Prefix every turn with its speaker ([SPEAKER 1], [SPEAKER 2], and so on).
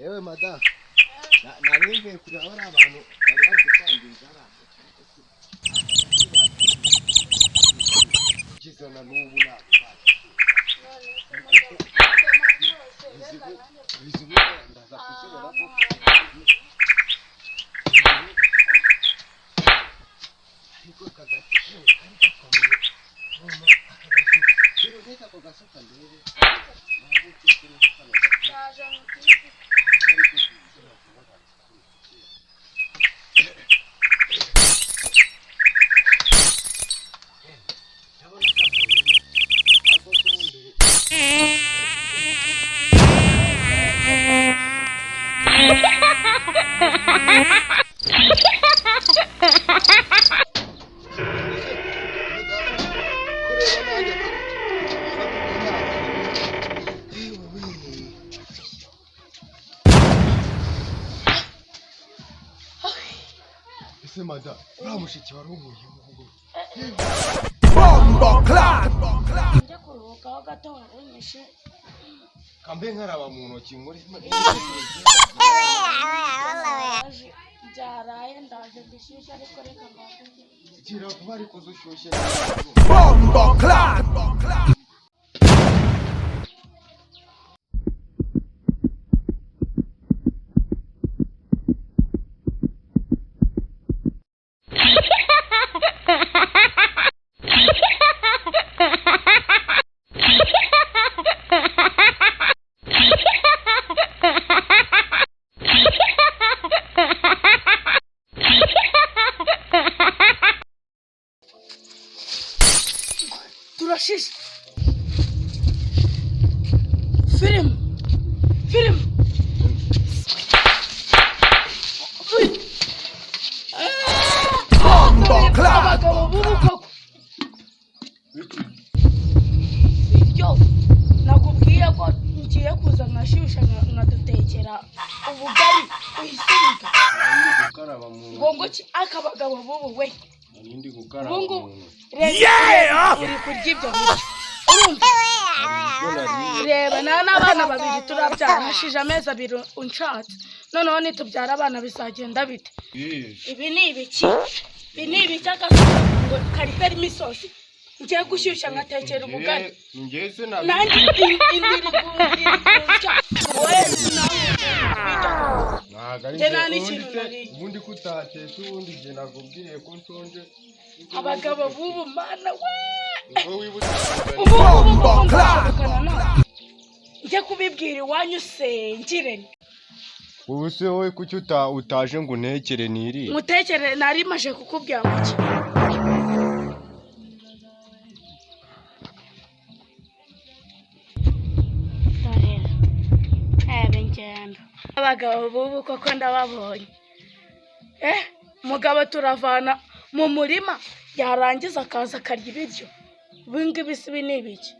[SPEAKER 1] Ewe madam, nanyenge kurabona abantu bari bari kutangiza arako. Kizana n'ubu nabo. Bizibu ndaza kuzibona ko ariko kagati kandi gakomeye. None akagati rero neza ko gasoka ndebe. Ntabwo kiri hano gati. Yaje mu kiti. Ese mada, uramushiki wari umuye mugo. Bombo clap. Nje kuruhuka ho gato unyishe. Kambe nkaraba mu ntoki muri. Byaraye ndaje bishyushye ariko reka mbaze. Gira kuba ariko zushyushye. Bombo clap. Turashish. Film. Bombo clap. Yo, nakubwiye ko ngiye kuza nkashusha nkadutekera ubugari uhisinga. Bongo ki akabagabo bubu we. Nindi gukara. Bongo. Yeah! Uri kurya ibyo bice. Urumva? Reba n'abana babiri turabyara hashije amezi 2 unshatse. Noneho nitubyara abana bizagenda bite? Ibi ni ibiki? Ibi ni ibiki ngo kariperi misosi. Ngiye gushyushya nkatekera ubugari. Ngeze nabi. Nanjye indiri gusya. Ubundi kutatesha ubundi je nakubwiye ko nshonje. Abagabo bubu mana we. Bombo clap. Nje kubibwira iwanyu sengire. Ubu se wowe kuki utaje ngo ntekere niri? Mutekere nari maje kukubwira ngo abagabo bubu koko ndababonye. Mugabo turavana mu murima yarangiza akaza akarya ibiryo. Bingi bisi binibiki.